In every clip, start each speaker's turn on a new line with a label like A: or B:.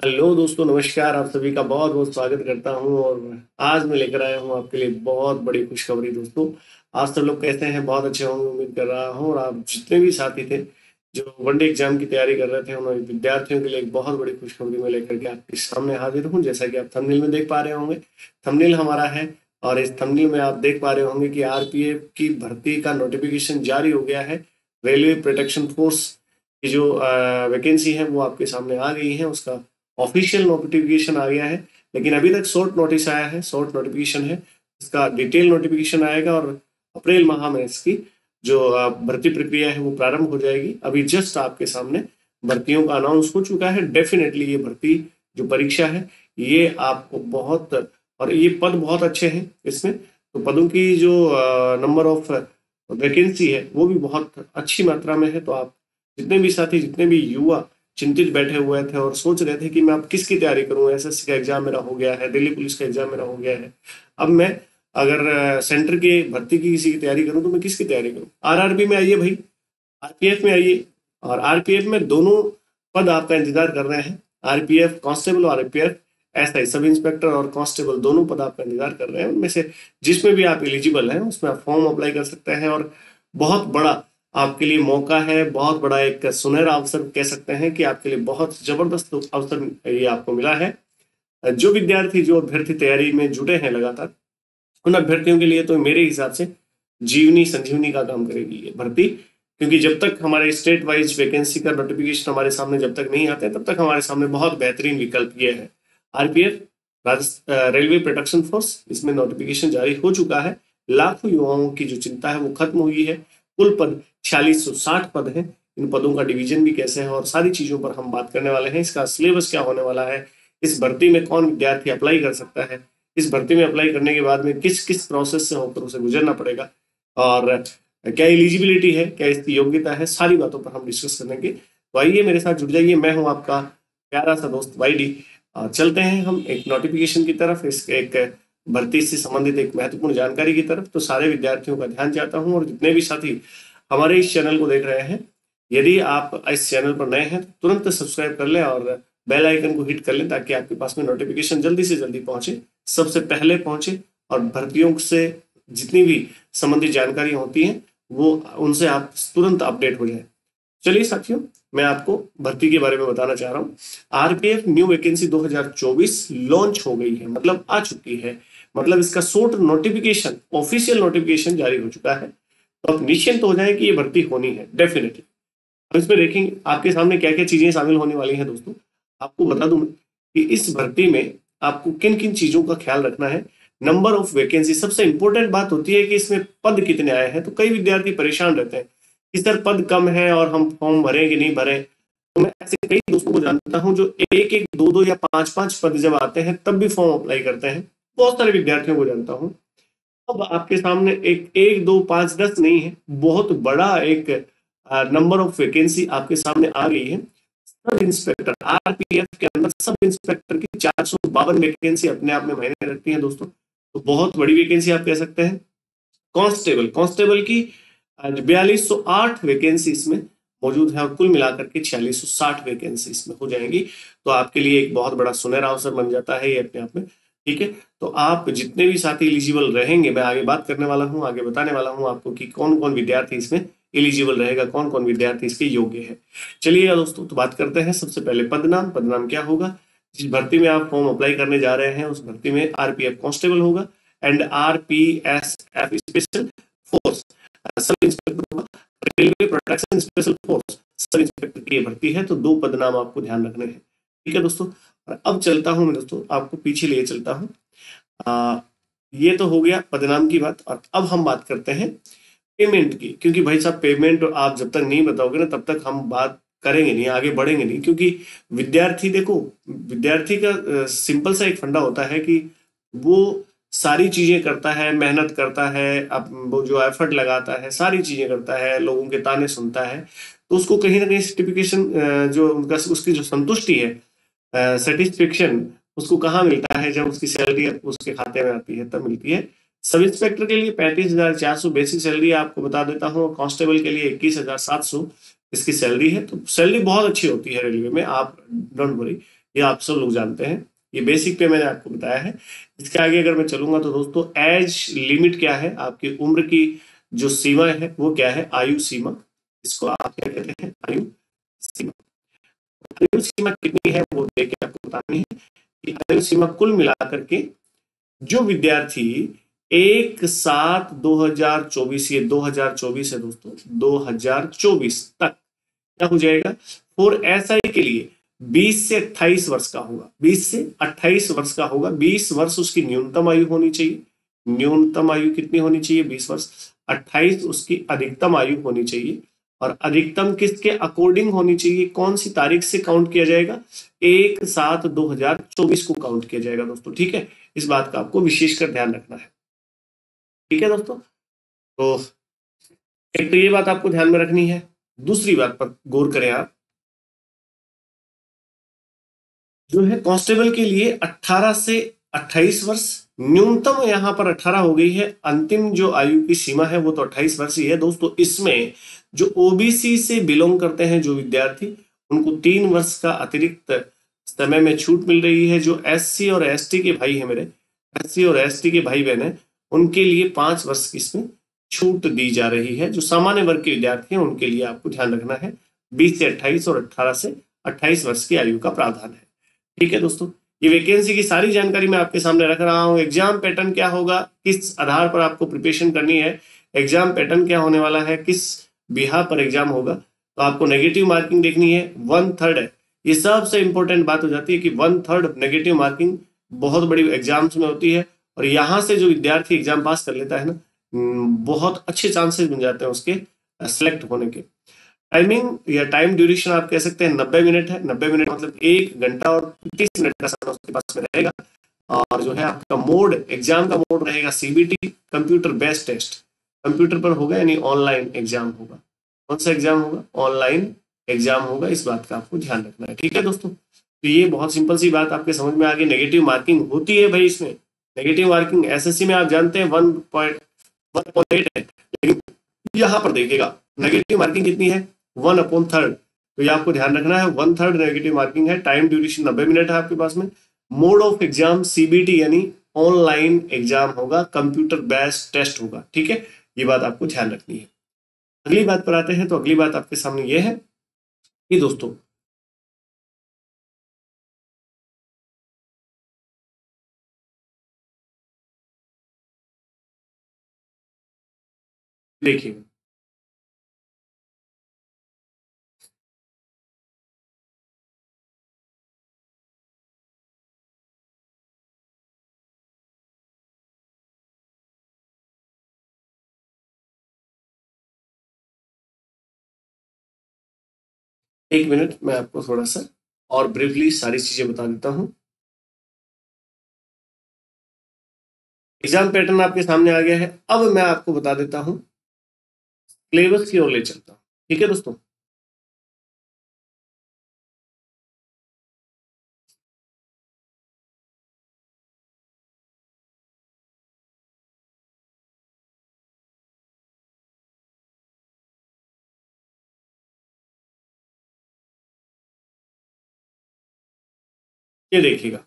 A: Hello दोस्तों, नमस्कार। आप सभी का बहुत बहुत स्वागत करता हूं। और आज मैं लेकर आया हूं आपके लिए बहुत बड़ी खुशखबरी दोस्तों। आज सब लोग कहते हैं बहुत अच्छे होंगे, उम्मीद कर रहा हूं। और आप जितने भी साथी थे जो वनडे एग्जाम की तैयारी कर रहे थे, उन विद्यार्थियों के लिए एक बहुत बड़ी खुशखबरी में लेकर के आपके सामने हाजिर हूँ। जैसा कि आप थंबनेल में देख पा रहे होंगे, थंबनेल हमारा है। और इस थंबनेल में आप देख पा रहे होंगे कि आरपीएफ की भर्ती का नोटिफिकेशन जारी हो गया है। रेलवे प्रोटेक्शन फोर्स की जो वैकेंसी है वो आपके सामने आ गई है। उसका ऑफिशियल नोटिफिकेशन आ गया है, लेकिन अभी तक शॉर्ट नोटिस आया है, शॉर्ट नोटिफिकेशन है। इसका डिटेल नोटिफिकेशन आएगा और अप्रैल माह में इसकी जो भर्ती प्रक्रिया है वो प्रारंभ हो जाएगी। अभी जस्ट आपके सामने भर्तियों का अनाउंस हो चुका है। डेफिनेटली ये भर्ती जो परीक्षा है ये आपको बहुत, और ये पद बहुत अच्छे हैं इसमें। तो पदों की जो नंबर ऑफ वैकेंसी है वो भी बहुत अच्छी मात्रा में है। तो आप जितने भी साथी, जितने भी युवा चिंतित बैठे हुए थे और सोच रहे थे कि मैं अब किसकी तैयारी करूं, एसएससी का एग्जाम मेरा हो गया है, दिल्ली पुलिस का एग्जाम मेरा हो गया है, अब मैं अगर सेंटर के भर्ती की किसी की तैयारी करूं तो मैं किसकी तैयारी करूं। आरआरबी में आइए भाई, आरपीएफ में आइए। और आरपीएफ में दोनों पद आपका इंतजार कर रहे हैं। आरपीएफ कांस्टेबल और आरपीएफ एसआई सब इंस्पेक्टर और कांस्टेबल दोनों पद आपका इंतजार कर रहे हैं। उनमें से जिसमें भी आप एलिजिबल हैं उसमें आप फॉर्म अप्लाई कर सकते हैं। और बहुत बड़ा आपके लिए मौका है, बहुत बड़ा एक सुनहरा अवसर कह सकते हैं कि आपके लिए बहुत जबरदस्त अवसर ये आपको मिला है। जो विद्यार्थी, जो अभ्यर्थी तैयारी में जुटे हैं लगातार, उन अभ्यर्थियों के लिए तो मेरे हिसाब से जीवनी संजीवनी का काम करेगी ये भर्ती। क्योंकि जब तक हमारे स्टेट वाइज वैकेंसी का नोटिफिकेशन हमारे सामने जब तक नहीं आते, तब तक हमारे सामने बहुत बेहतरीन विकल्प ये है। आरपीएफ, रेलवे प्रोटेक्शन फोर्स, इसमें नोटिफिकेशन जारी हो चुका है। लाखों युवाओं की जो चिंता है वो खत्म हुई है। कुल पद 4660 पद हैं। इन पदों का डिवीजन भी कैसे है और सारी चीजों पर हम बात करने वाले हैं। इसका सिलेबस क्या होने वाला है, इस भर्ती में कौन विद्यार्थी अप्लाई कर सकता है, इस भर्ती में अप्लाई करने के बाद में किस किस प्रोसेस से होकर उसे गुजरना पड़ेगा, और क्या एलिजिबिलिटी है, क्या इसकी योग्यता है, सारी बातों पर हम डिस्कस करेंगे। तो आइए मेरे साथ जुड़ जाइए। मैं हूं आपका प्यारा सा दोस्त वाईडी। चलते हैं हम एक नोटिफिकेशन की तरफ, इस एक भर्ती से संबंधित एक महत्वपूर्ण जानकारी की तरफ। तो सारे विद्यार्थियों का ध्यान चाहता हूं, और जितने भी साथी हमारे इस चैनल को देख रहे हैं, यदि आप इस चैनल पर नए हैं तो तुरंत सब्सक्राइब कर लें और बेल आइकन को हिट कर लें, ताकि आपके पास में नोटिफिकेशन जल्दी से जल्दी पहुंचे, सबसे पहले पहुंचे। और भर्तियों से जितनी भी संबंधित जानकारी होती हैं वो उनसे आप तुरंत अपडेट हो जाए। चलिए साथियों, मैं आपको भर्ती के बारे में बताना चाह रहा हूँ। आरपीएफ न्यू वैकेंसी 2024 लॉन्च हो गई है, मतलब आ चुकी है। मतलब इसका शॉर्ट नोटिफिकेशन, ऑफिशियल नोटिफिकेशन जारी हो चुका है। तो आप निश्चिंत हो जाएं कि ये भर्ती होनी है डेफिनेटली। अब इसमें देखेंगे आपके सामने क्या क्या चीजें शामिल होने वाली हैं दोस्तों। आपको बता दूं मैं कि इस भर्ती में आपको किन किन चीजों का ख्याल रखना है। नंबर ऑफ वैकेंसी सबसे इंपॉर्टेंट बात होती है कि इसमें पद कितने आए हैं। तो कई विद्यार्थी परेशान रहते हैं कि सर पद कम है और हम फॉर्म भरें कि नहीं भरें। तो मैं ऐसे कई दोस्तों को जानता हूं जो एक एक, दो दो या पांच पांच पद जब आते हैं तब भी फॉर्म अप्लाई करते हैं। बहुत सारे विद्यार्थियों को जानता हूं। अब आपके सामने एक एक दो पांच 10 नहीं है, बहुत बड़ा एक नंबर ऑफ वैकेंसी आपके सामने आ गई है। सब इंस्पेक्टर, आरपीएफ के अंदर सब इंस्पेक्टर की 452 वैकेंसी अपने आप में मायने रखती है दोस्तों। तो बहुत बड़ी वैकेंसी आप कह सकते हैं। कांस्टेबल, कांस्टेबल की 4208 वैकेंसी इसमें मौजूद है, और कुल मिलाकर के 4660 वैकेंसी इसमें हो जाएंगी। तो आपके लिए एक बहुत बड़ा सुनहरा अवसर बन जाता है ये अपने आप में। ठीक है, तो आप जितने भी साथी एलिजिबल रहेंगे, मैं आगे बात करने वाला हूँ, आगे बताने वाला हूँ आपको कि कौन कौन विद्यार्थी इसमें एलिजिबल रहेगा, कौन कौन विद्यार्थी इसके योग्य है। चलिए दोस्तों, तो बात करते हैं। सबसे पहले पदनाम। पदनाम क्या होगा? जिस भर्ती में आप फॉर्म अप्लाई करने जा रहे हैं उस भर्ती में आरपीएफ कांस्टेबल होगा and RPSF special force sub inspector होगा। Railway protection special force sub inspector की ये भर्ती है। तो दो पदनाम आपको ध्यान रखने हैं। ठीक है दोस्तों, और अब चलता हूं मैं दोस्तों, आपको पीछे लिए चलता हूं। ये तो हो गया पदनाम की बात, और अब हम बात करते हैं पेमेंट की। क्योंकि भाई साहब, पेमेंट आप जब तक नहीं बताओगे ना तब तक हम बात करेंगे नहीं, आगे बढ़ेंगे नहीं। क्योंकि विद्यार्थी, देखो, विद्यार्थी का सिंपल सा एक फंडा होता है कि वो सारी चीजें करता है, मेहनत करता है, अब वो जो एफर्ट लगाता है, सारी चीजें करता है, लोगों के ताने सुनता है। तो उसको कहीं ना कहीं सर्टिफिकेशन, जो उनका उसकी जो संतुष्टि है, सेटिस्फेक्शन, उसको कहाँ मिलता है? जब उसकी सैलरी उसके खाते में आती है तब मिलती है। सब इंस्पेक्टर के लिए 35,400 बेसिक सैलरी आपको बता देता हूँ। कांस्टेबल के लिए 21,700 इसकी सैलरी है। तो सैलरी बहुत अच्छी होती है रेलवे में, आप डोंट वरी। ये आप सब लोग जानते हैं, ये बेसिक पे मैंने आपको बताया है। इसके आगे अगर मैं चलूंगा तो दोस्तों एज लिमिट क्या है, आपकी उम्र की जो सीमा है वो क्या है, आयु सीमा, इसको आप क्या कहते हैं, आयु सीमा। आयु सीमा कितनी है वो देख के आपको बतानी है कि आयु सीमा कुल मिलाकर के जो विद्यार्थी 1/7/2024, ये 2024 है दोस्तों, 2024 तक क्या हो जाएगा, फॉर एसआई के लिए 20 से 28 वर्ष का होगा, 20 से 28 वर्ष का होगा। 20 वर्ष उसकी न्यूनतम आयु होनी चाहिए। न्यूनतम आयु कितनी होनी चाहिए, 20 वर्ष। 28 उसकी अधिकतम आयु होनी चाहिए, और अधिकतम किसके अकॉर्डिंग होनी चाहिए, कौन सी तारीख से काउंट किया जाएगा, 1/7/2024 को काउंट किया जाएगा दोस्तों। ठीक है, इस बात का आपको विशेषकर ध्यान रखना है। ठीक है दोस्तों, तो एक तो ये बात आपको ध्यान में रखनी है। दूसरी बात पर गौर करें आप, जो है कांस्टेबल के लिए 18 से 28 वर्ष, न्यूनतम यहाँ पर 18 हो गई है, अंतिम जो आयु की सीमा है वो तो 28 वर्ष ही है दोस्तों। इसमें जो ओबीसी से बिलोंग करते हैं जो विद्यार्थी, उनको 3 वर्ष का अतिरिक्त समय में छूट मिल रही है। जो एससी और एसटी के भाई है, मेरे एससी और एसटी के भाई बहन है, उनके लिए 5 वर्ष की इसमें छूट दी जा रही है। जो सामान्य वर्ग के विद्यार्थी हैं उनके लिए आपको ध्यान रखना है 20 से 28 और 18 से 28 वर्ष की आयु का प्रावधान है। ठीक है दोस्तों, ये वैकेंसी की सारी जानकारी मैं आपके सामने रख रहा हूँ। एग्जाम पैटर्न क्या होगा, किस आधार पर आपको प्रिपरेशन करनी है, एग्जाम पैटर्न क्या होने वाला है, किस बिहार पर एग्जाम होगा, तो आपको नेगेटिव मार्किंग देखनी है, 1/3 है। ये सबसे इंपॉर्टेंट बात हो जाती है कि 1/3 नेगेटिव मार्किंग बहुत बड़ी एग्जाम्स में होती है, और यहाँ से जो विद्यार्थी एग्जाम पास कर लेता है ना, बहुत अच्छे चांसेस बन जाते हैं उसके सिलेक्ट होने के। टाइमिंग या टाइम ड्यूरेशन आप कह सकते हैं 90 मिनट है। 90 मिनट मतलब 1 घंटा और 30 मिनट का समय उसके पास में रहेगा। और जो है आपका मोड, एग्जाम का मोड रहेगा CBT, computer based test, computer पर होगा, यानी ऑनलाइन एग्जाम होगा। कौन सा एग्जाम होगा, ऑनलाइन एग्जाम होगा। इस बात का आपको ध्यान रखना है। ठीक है दोस्तों, तो ये बहुत सिंपल सी बात आपके समझ में आ गई। नेगेटिव मार्किंग होती है भाई इसमें, नेगेटिव मार्किंग एसएससी में आप जानते हैं 1.8 है, लेकिन यहाँ पर देखिएगा नेगेटिव मार्किंग कितनी है, 1/3। तो ये आपको ध्यान रखना है, 1/3 नेगेटिव मार्किंग है। टाइम ड्यूरेशन 90 मिनट है आपके पास में। मोड ऑफ एग्जाम सीबीटी यानी ऑनलाइन एग्जाम होगा, कंप्यूटर बेस्ड टेस्ट होगा। ठीक है, ये बात आपको ध्यान रखनी है। अगली बात पर आते हैं, तो अगली बात आपके सामने ये है कि दोस्तों देखिए, एक मिनट मैं आपको थोड़ा सा और ब्रीफली सारी चीजें बता देता हूँ। एग्जाम पैटर्न आपके सामने आ गया है। अब मैं आपको बता देता हूँ, सिलेबस की ओर ले चलता हूँ। ठीक है दोस्तों, ये देखिएगा,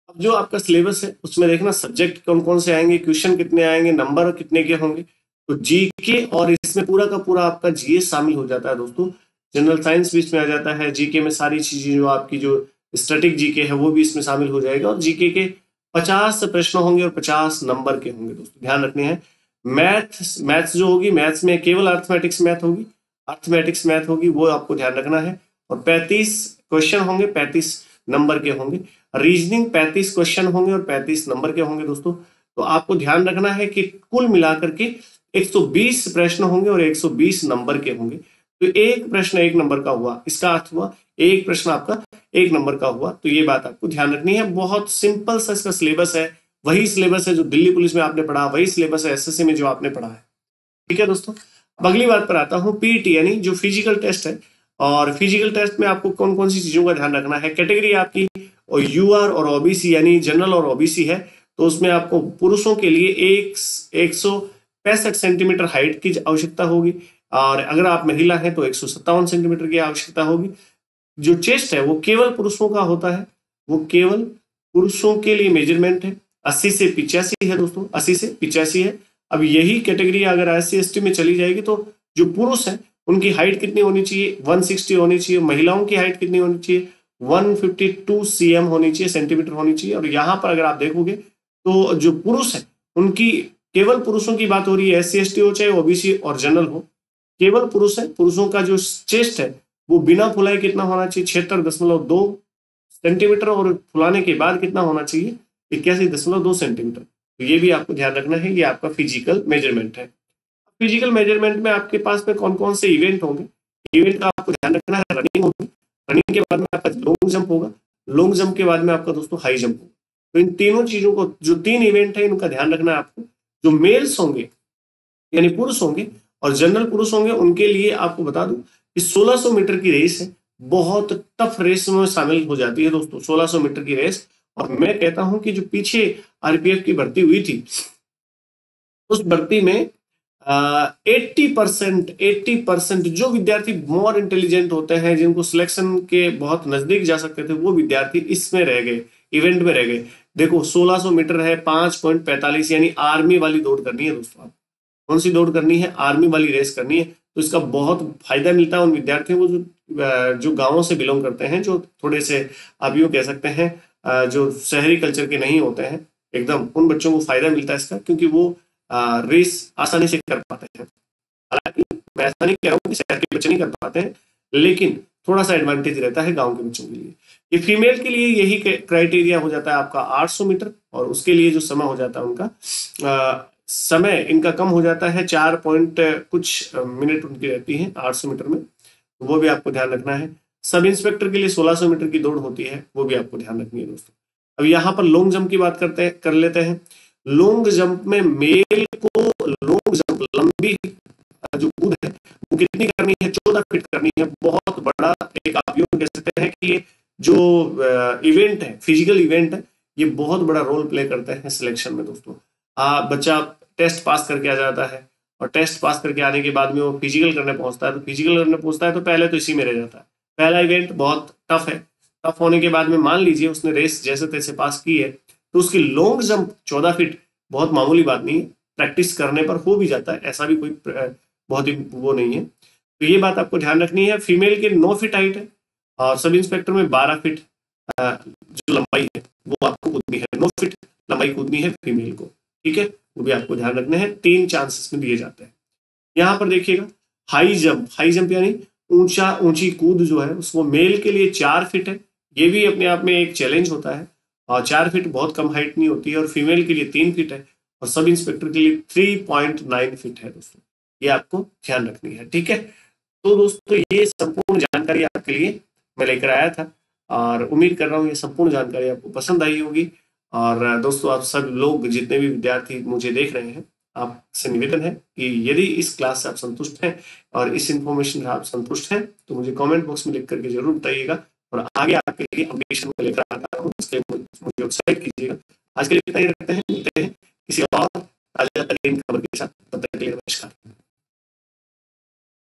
A: अब जो आपका सिलेबस है उसमें देखना सब्जेक्ट कौन कौन से आएंगे, क्वेश्चन कितने आएंगे, नंबर कितने के होंगे। तो जीके और इसमें पूरा का पूरा आपका जीएस शामिल हो जाता है दोस्तों। जनरल साइंस भी इसमें आ जाता है। जीके में सारी चीजें जो आपकी जो स्टैटिक जीके है वो भी इसमें शामिल हो जाएगा। और जीके के 50 प्रश्न होंगे और 50 नंबर के होंगे दोस्तों, ध्यान रखने हैं। मैथ्स जो होगी, मैथ्स में केवल अर्थमेटिक्स मैथ होगी, अर्थमेटिक्स मैथ होगी, वो आपको ध्यान रखना है। और 35 क्वेश्चन होंगे, 35 नंबर के होंगे। रीजनिंग 35 क्वेश्चन होंगे और 35 नंबर के होंगे दोस्तों। तो आपको ध्यान रखना है कि कुल मिलाकर के 120 प्रश्न होंगे और 120 नंबर के होंगे। तो एक प्रश्न 1 नंबर का हुआ, इसका अर्थ हुआ एक प्रश्न आपका 1 नंबर का हुआ। तो ये बात आपको ध्यान रखनी है। बहुत सिंपल सा इसका सिलेबस है, वही सिलेबस है जो दिल्ली पुलिस में आपने पढ़ा, वही सिलेबस है एसएससी में जो आपने पढ़ा है। ठीक है दोस्तों, अब अगली बात पर आता हूँ, पीईटी यानी जो फिजिकल टेस्ट है। और फिजिकल टेस्ट में आपको कौन कौन सी चीजों का ध्यान रखना है। कैटेगरी आपकी और यूआर और ओबीसी यानी जनरल और ओबीसी है, तो उसमें आपको पुरुषों के लिए 165 सेंटीमीटर हाइट की आवश्यकता होगी, और अगर आप महिला हैं तो 157 सेंटीमीटर की आवश्यकता होगी। जो चेस्ट है वो केवल पुरुषों का होता है, वो केवल पुरुषों के लिए मेजरमेंट है। 80 से 85 है दोस्तों, 80 से 85 है। अब यही कैटेगरी अगर SC/ST में चली जाएगी तो जो पुरुष है उनकी हाइट कितनी होनी चाहिए, 160 होनी चाहिए। महिलाओं की हाइट कितनी होनी चाहिए, 152 cm होनी चाहिए, सेंटीमीटर होनी चाहिए। और यहाँ पर अगर आप देखोगे तो जो पुरुष है उनकी, केवल पुरुषों की बात हो रही है, SC/ST हो चाहे OBC और जनरल हो, केवल पुरुष है। पुरुषों का जो चेस्ट है वो बिना फुलाए कितना होना चाहिए, 76.2 सेंटीमीटर, और फुलाने के बाद कितना होना चाहिए, 81.2 सेंटीमीटर। तो ये भी आपको ध्यान रखना है, ये आपका फिजिकल मेजरमेंट है। फिजिकल मेजरमेंट में आपके पास में कौन कौन से इवेंट होंगे, इवेंट का आपको ध्यान रखना है। रनिंग होगी, रनिंग के बाद में आपका लॉन्ग जंप होगा, लॉन्ग जंप के बाद में आपका दोस्तों हाई जंप होगा। तो इन तीनों चीजों को, जो 3 इवेंट है, इनका ध्यान रखना है आपको। जो मेल्स होंगे यानी पुरुष होंगे और जनरल पुरुष होंगे, उनके लिए आपको बता दूं कि 1600 मीटर की रेस है, बहुत टफ रेस में शामिल हो जाती है दोस्तों, 1600 मीटर की रेस। और मैं कहता हूं कि जो पीछे RPF की भर्ती हुई थी, उस भर्ती में 80% जो विद्यार्थी मोर इंटेलिजेंट होते हैं, जिनको सिलेक्शन के बहुत नजदीक जा सकते थे, वो विद्यार्थी इसमें रह गए, इवेंट में रह गए। देखो 1600 मीटर है, 5.45 यानी आर्मी वाली दौड़ करनी है दोस्तों। कौन सी दौड़ करनी है, आर्मी वाली रेस करनी है। तो इसका बहुत फायदा मिलता है उन विद्यार्थियों को जो गांवों से बिलोंग करते हैं, जो थोड़े से आप यूँ कह सकते हैं जो शहरी कल्चर के नहीं होते हैं एकदम, उन बच्चों को फायदा मिलता है इसका, क्योंकि वो रेस आसानी से कर पाते हैं। हालांकि मैं ऐसा नहीं कह रहा हूँ कि शहर के बच्चे नहीं कर पाते हैं, लेकिन थोड़ा सा एडवांटेज रहता है गांव के बच्चों के लिए। ये फीमेल के लिए यही क्राइटेरिया हो जाता है आपका 800 मीटर, और उसके लिए जो समय हो जाता है उनका समय इनका कम हो जाता है, 4 पॉइंट कुछ मिनट उनकी रहती है 800 मीटर में, तो वो भी आपको ध्यान रखना है। सब इंस्पेक्टर के लिए 1600 मीटर की दौड़ होती है, वो भी आपको ध्यान रखनी है दोस्तों। अब यहाँ पर लॉन्ग जंप की बात कर लेते हैं। लॉन्ग जंप में मेल को लॉन्ग जंप, लंबी जो कूद है, वो कितनी करनी है, 14 फीट करनी है। बहुत बड़ा एक आप यूं कह सकते हैं कि ये जो इवेंट है, फिजिकल इवेंट है, ये बहुत बड़ा रोल प्ले करता है सिलेक्शन में दोस्तों। बच्चा टेस्ट पास करके आ जाता है, और टेस्ट पास करके आने के बाद में वो फिजिकल करने पहुंचता है, तो फिजिकल करने पहुंचता है तो पहले तो इसी में रह जाता है। पहला इवेंट बहुत टफ है, टफ होने के बाद में मान लीजिए उसने रेस जैसे तैसे पास की है, तो उसकी लॉन्ग जंप 14 फीट बहुत मामूली बात नहीं है, प्रैक्टिस करने पर हो भी जाता है, ऐसा भी कोई बहुत ही वो नहीं है। तो ये बात आपको ध्यान रखनी है। फीमेल के 9 फीट हाइट है, और सब इंस्पेक्टर में 12 फीट जो लंबाई है वो आपको कूदनी है, 9 फीट लंबाई कूदनी है फीमेल को, ठीक है, वो भी आपको ध्यान रखने हैं। 3 चांसेस में दिए जाते हैं। यहाँ पर देखिएगा हाई जंप यानी ऊंची कूद जो है, उसको मेल के लिए 4 फीट है, ये भी अपने आप में एक चैलेंज होता है, और 4 फीट बहुत कम हाइट नहीं होती है। और फीमेल के लिए 3 फीट है, और सब इंस्पेक्टर के लिए 3.9 फीट है दोस्तों, ये आपको ध्यान रखनी है, ठीक है। तो दोस्तों ये संपूर्ण जानकारी आपके लिए मैं लेकर आया था, और उम्मीद कर रहा हूँ ये संपूर्ण जानकारी आपको पसंद आई होगी। और दोस्तों आप सब लोग, जितने भी विद्यार्थी मुझे देख रहे हैं, आपसे निवेदन है कि यदि इस क्लास से आप संतुष्ट हैं और इस इंफॉर्मेशन से आप संतुष्ट हैं, तो मुझे कमेंट बॉक्स में लिख करके जरूर बताइएगा, और आगे आपके लिए अपडेशन को लेकर आता हूँ, इसके लिए मुझे उत्साहित कीजिएगा। आज के लिए इतना ही रखते हैं, मिलते हैं किसी और ताजा तरीन खबर के साथ, तब तक के लिए नमस्कार।